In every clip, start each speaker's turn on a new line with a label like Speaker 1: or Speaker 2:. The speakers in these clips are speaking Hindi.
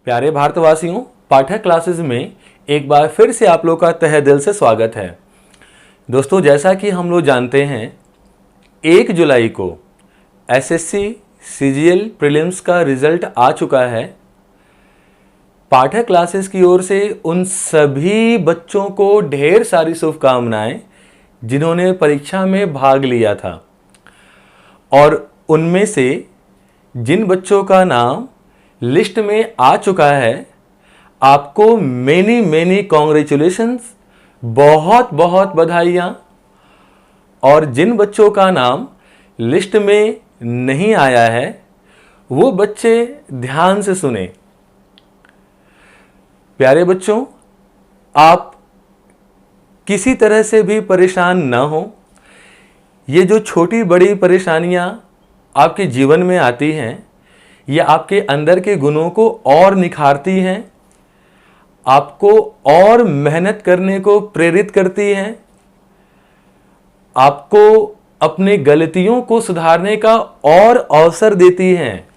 Speaker 1: प्यारे भारतवासियों, पाठक क्लासेस में एक बार फिर से आप लोग का तहे दिल से स्वागत है। दोस्तों, जैसा कि हम लोग जानते हैं 1 जुलाई को एसएससी सीजीएल प्रीलिम्स का रिजल्ट आ चुका है। पाठक क्लासेस की ओर से उन सभी बच्चों को ढेर सारी शुभकामनाएं जिन्होंने परीक्षा में भाग लिया था, और उनमें से जिन बच्चों का नाम लिस्ट में आ चुका है, आपको मेनी मेनी कॉन्ग्रेचुलेशंस, बहुत बहुत बधाइयाँ। और जिन बच्चों का नाम लिस्ट में नहीं आया है, वो बच्चे ध्यान से सुने। प्यारे बच्चों, आप किसी तरह से भी परेशान न हो। ये जो छोटी बड़ी परेशानियां आपके जीवन में आती हैं, ये आपके अंदर के गुणों को और निखारती हैं, आपको और मेहनत करने को प्रेरित करती हैं, आपको अपने गलतियों को सुधारने का और अवसर देती हैं।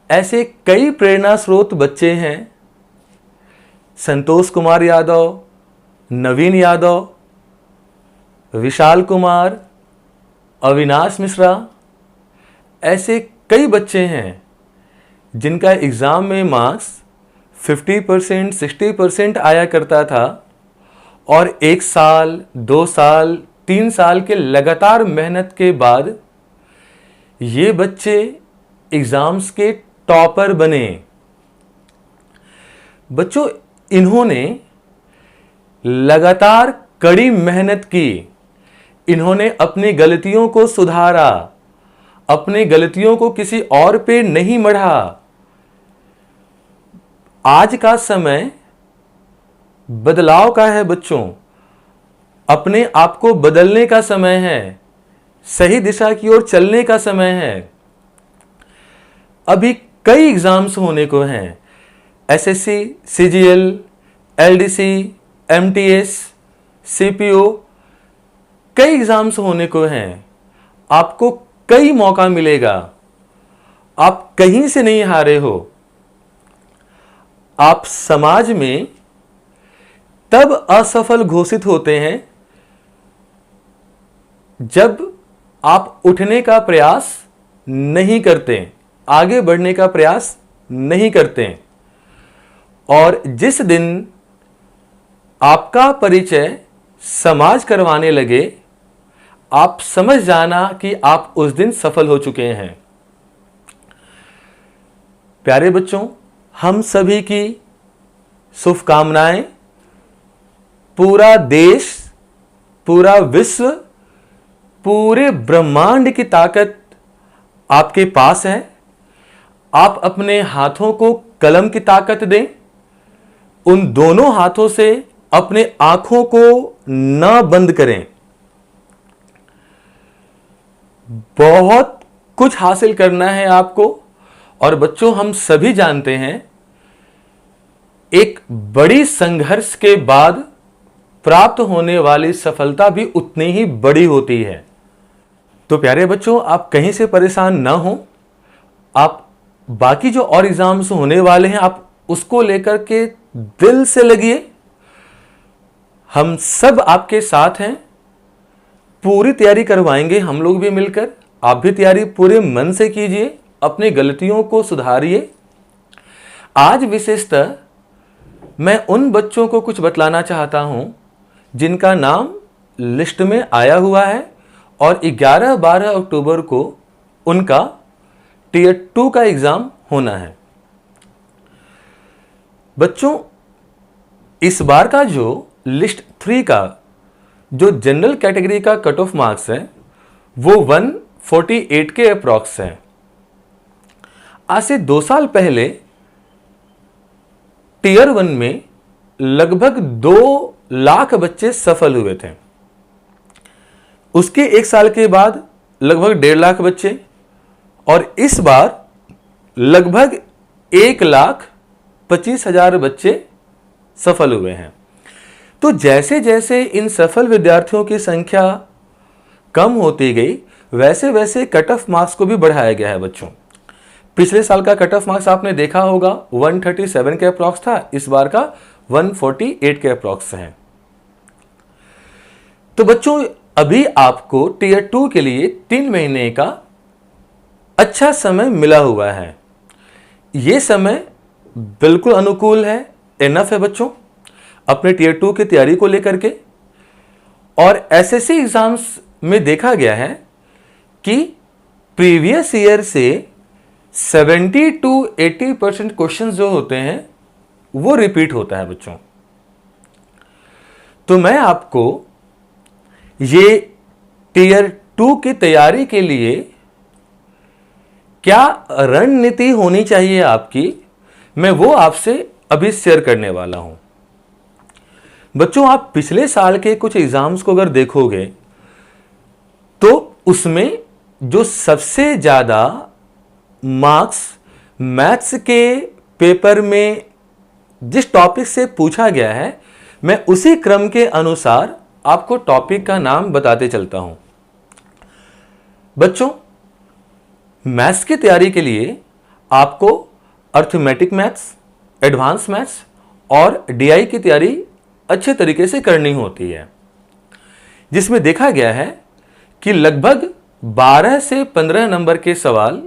Speaker 1: ऐसे कई प्रेरणा स्रोत बच्चे हैं। संतोष कुमार यादव, नवीन यादव, विशाल कुमार, अविनाश मिश्रा, ऐसे कई बच्चे हैं जिनका एग्ज़ाम में मार्क्स 50%, 60% आया करता था, और 1 साल, 2 साल, 3 साल के लगातार मेहनत के बाद ये बच्चे एग्ज़ाम्स के टॉपर बने। बच्चों, इन्होंने लगातार कड़ी मेहनत की, इन्होंने अपनी गलतियों को सुधारा, अपने गलतियों को किसी और पे नहीं मढ़ा। आज का समय बदलाव का है बच्चों, अपने आप को बदलने का समय है, सही दिशा की ओर चलने का समय है। अभी कई एग्जाम्स होने को हैं, SSC, CGL, LDC, MTS, CPO, कई एग्जाम्स होने को हैं। आपको कई मौका मिलेगा, आप कहीं से नहीं हारे हो। आप समाज में तब असफल घोषित होते हैं जब आप उठने का प्रयास नहीं करते, आगे बढ़ने का प्रयास नहीं करते। और जिस दिन आपका परिचय समाज करवाने लगे, आप समझ जाना कि आप उस दिन सफल हो चुके हैं। प्यारे बच्चों, हम सभी की शुभकामनाएं। पूरा देश, पूरा विश्व, पूरे ब्रह्मांड की ताकत आपके पास है। आप अपने हाथों को कलम की ताकत दें, उन दोनों हाथों से अपने आंखों को न बंद करें। बहुत कुछ हासिल करना है आपको। और बच्चों, हम सभी जानते हैं एक बड़ी संघर्ष के बाद प्राप्त होने वाली सफलता भी उतनी ही बड़ी होती है। तो प्यारे बच्चों, आप कहीं से परेशान ना हो। आप बाकी जो और एग्जाम्स होने वाले हैं, आप उसको लेकर के दिल से लगिए। हम सब आपके साथ हैं, पूरी तैयारी करवाएंगे हम लोग भी मिलकर। आप भी तैयारी पूरे मन से कीजिए, अपनी गलतियों को सुधारिए। आज विशेषतः मैं उन बच्चों को कुछ बतलाना चाहता हूं जिनका नाम लिस्ट में आया हुआ है, और 11-12 अक्टूबर को उनका टियर 2 का एग्जाम होना है। बच्चों, इस बार का जो लिस्ट 3 का जो जनरल कैटेगरी का कट ऑफ मार्क्स है, वो 148 के अप्रॉक्स है। आज से 2 साल पहले टियर 1 में लगभग 2 लाख बच्चे सफल हुए थे। उसके 1 साल के बाद लगभग 1.5 लाख बच्चे, और इस बार लगभग 1,25,000 बच्चे सफल हुए हैं। तो जैसे जैसे इन सफल विद्यार्थियों की संख्या कम होती गई, वैसे वैसे कट ऑफ मार्क्स को भी बढ़ाया गया है बच्चों। पिछले साल का कट ऑफ मार्क्स आपने देखा होगा 137 के अप्रॉक्स था, इस बार का 148 के अप्रॉक्स है। तो बच्चों अभी आपको टीयर 2 के लिए 3 महीने का अच्छा समय मिला हुआ है। यह समय बिल्कुल अनुकूल है, इनफ है बच्चों अपने टीयर 2 की तैयारी को लेकर के। और एसएससी एग्जाम्स में देखा गया है कि प्रीवियस ईयर से 70 to 80% क्वेश्चन जो होते हैं वो रिपीट होता है बच्चों। तो मैं आपको ये टीयर 2 की तैयारी के लिए क्या रणनीति होनी चाहिए आपकी, मैं वो आपसे अभी शेयर करने वाला हूं। बच्चों आप पिछले साल के कुछ एग्जाम्स को अगर देखोगे तो उसमें जो सबसे ज्यादा मार्क्स मैथ्स के पेपर में जिस टॉपिक से पूछा गया है, मैं उसी क्रम के अनुसार आपको टॉपिक का नाम बताते चलता हूं। बच्चों मैथ्स की तैयारी के लिए आपको अर्थमेटिक मैथ्स, एडवांस मैथ्स और डीआई की तैयारी अच्छे तरीके से करनी होती है, जिसमें देखा गया है कि लगभग 12 से 15 नंबर के सवाल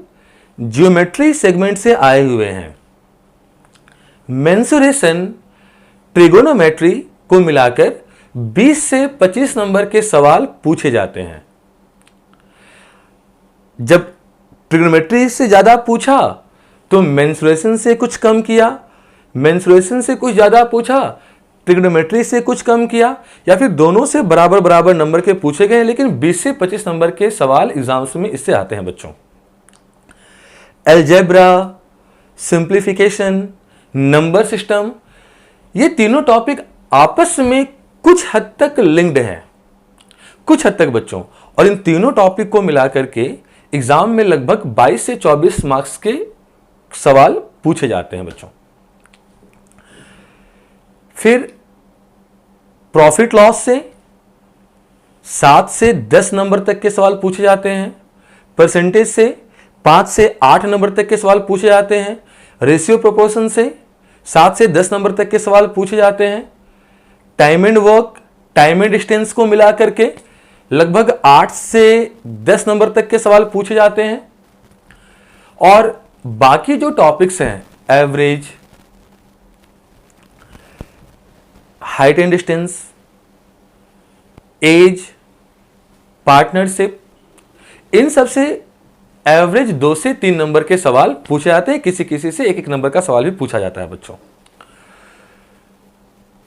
Speaker 1: ज्योमेट्री सेगमेंट से आए हुए हैं। मेंसुरेशन, ट्रिगोनोमेट्री को मिलाकर 20 से 25 नंबर के सवाल पूछे जाते हैं। जब ट्रिगोनोमेट्री से ज्यादा पूछा तो मेंसुरेशन से कुछ कम किया, मेंसुरेशन से कुछ ज्यादा पूछा, ट्रिगोनोमेट्री से कुछ कम किया, या फिर दोनों से बराबर बराबर नंबर के पूछे गए, लेकिन 20 से 25 नंबर के सवाल एग्जाम्स में इससे आते हैं बच्चों। अलजेब्रा, सिंप्लीफिकेशन, नंबर सिस्टम, ये तीनों टॉपिक आपस में कुछ हद तक लिंक्ड है, कुछ हद तक बच्चों। और इन तीनों टॉपिक को मिलाकर के एग्जाम में लगभग 22 से 24 मार्क्स के सवाल पूछे जाते हैं बच्चों। फिर प्रॉफिट लॉस से 7 से 10 नंबर तक के सवाल पूछे जाते हैं। परसेंटेज से 5 से 8 नंबर तक के सवाल पूछे जाते हैं। रेशियो प्रोपोर्शन से 7 से 10 नंबर तक के सवाल पूछे जाते हैं। Time and work, time and distance को मिला करके लगभग 8 से 10 नंबर तक के सवाल पूछे जाते हैं। और बाकी जो टॉपिक्स हैं, average, height and distance, age, partnership, इन सब से एवरेज 2 से 3 नंबर के सवाल पूछे जाते हैं। किसी किसी से 1-1 नंबर का सवाल भी पूछा जाता है बच्चों।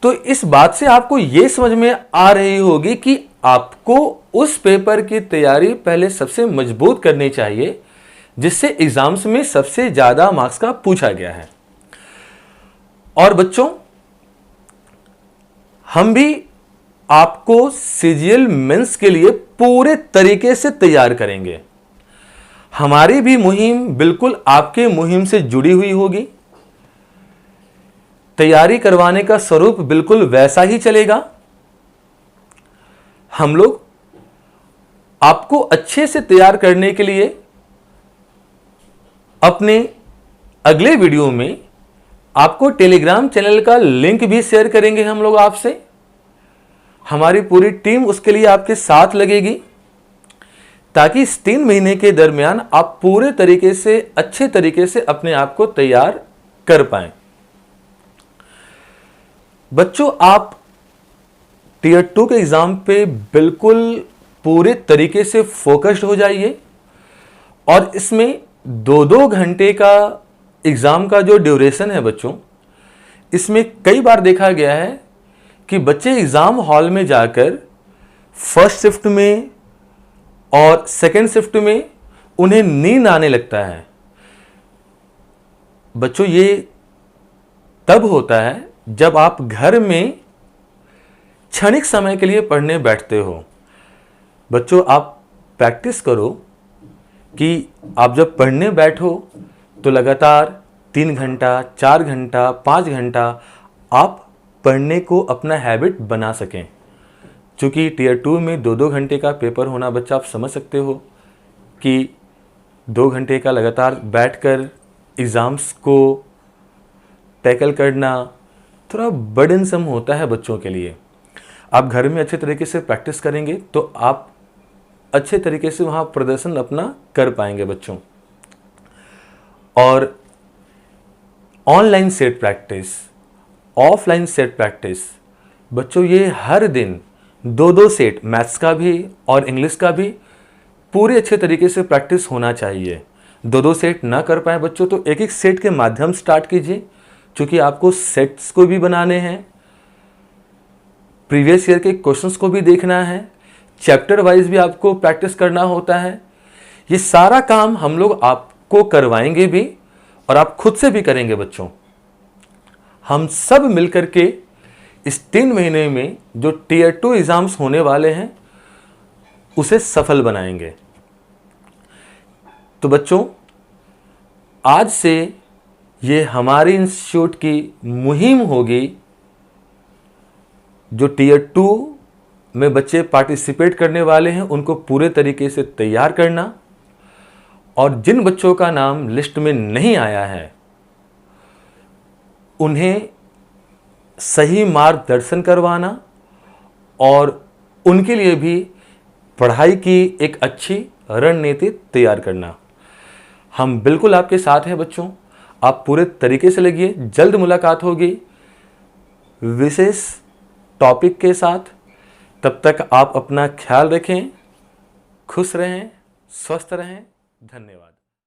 Speaker 1: तो इस बात से आपको यह समझ में आ रही होगी कि आपको उस पेपर की तैयारी पहले सबसे मजबूत करनी चाहिए जिससे एग्जाम्स में सबसे ज्यादा मार्क्स का पूछा गया है। और बच्चों हम भी आपको सीजीएल मेंस के लिए पूरे तरीके से तैयार करेंगे। हमारी भी मुहिम बिल्कुल आपके मुहिम से जुड़ी हुई होगी। तैयारी करवाने का स्वरूप बिल्कुल वैसा ही चलेगा। हम लोग आपको अच्छे से तैयार करने के लिए अपने अगले वीडियो में आपको टेलीग्राम चैनल का लिंक भी शेयर करेंगे हम लोग आपसे। हमारी पूरी टीम उसके लिए आपके साथ लगेगी ताकि इस 3 महीने के दरमियान आप पूरे तरीके से, अच्छे तरीके से अपने आप को तैयार कर पाएं। बच्चों आप टीयर 2 के एग्जाम पे बिल्कुल पूरे तरीके से फोकस्ड हो जाइए। और इसमें 2-2 घंटे का एग्जाम का जो ड्यूरेशन है बच्चों, इसमें कई बार देखा गया है कि बच्चे एग्जाम हॉल में जाकर फर्स्ट शिफ्ट में और सेकंड शिफ्ट में उन्हें नींद आने लगता है। बच्चों ये तब होता है जब आप घर में क्षणिक समय के लिए पढ़ने बैठते हो। बच्चों आप प्रैक्टिस करो कि आप जब पढ़ने बैठो तो लगातार 3 घंटा, 4 घंटा, 5 घंटा आप पढ़ने को अपना हैबिट बना सकें। क्योंकि टीयर 2 में 2-2 घंटे का पेपर होना बच्चा, आप समझ सकते हो कि 2 घंटे का लगातार बैठकर एग्ज़ाम्स को टैकल करना थोड़ा बर्डनसम होता है बच्चों के लिए। आप घर में अच्छे तरीके से प्रैक्टिस करेंगे तो आप अच्छे तरीके से वहाँ प्रदर्शन अपना कर पाएंगे बच्चों। और online set practice, offline set practice, बच्चों ये हर दिन 2-2 सेट मैथ्स का भी और इंग्लिश का भी पूरे अच्छे तरीके से प्रैक्टिस होना चाहिए। 2-2 सेट ना कर पाए बच्चों तो एक-एक सेट के माध्यम स्टार्ट कीजिए, क्योंकि आपको सेट्स को भी बनाने हैं, प्रीवियस ईयर के क्वेश्चंस को भी देखना है, चैप्टर वाइज भी आपको प्रैक्टिस करना होता है। ये सारा काम हम लोग आपको करवाएंगे भी और आप खुद से भी करेंगे बच्चों। हम सब मिलकर के इस 3 महीने में जो टियर 2 एग्जाम्स होने वाले हैं उसे सफल बनाएंगे। तो बच्चों, आज से ये हमारे इंस्टीट्यूट की मुहिम होगी, जो टियर 2 में बच्चे पार्टिसिपेट करने वाले हैं उनको पूरे तरीके से तैयार करना, और जिन बच्चों का नाम लिस्ट में नहीं आया है उन्हें सही मार्गदर्शन करवाना और उनके लिए भी पढ़ाई की एक अच्छी रणनीति तैयार करना। हम बिल्कुल आपके साथ हैं बच्चों, आप पूरे तरीके से लगिए। जल्द मुलाकात होगी विशेष टॉपिक के साथ। तब तक आप अपना ख्याल रखें, खुश रहें, स्वस्थ रहें। धन्यवाद।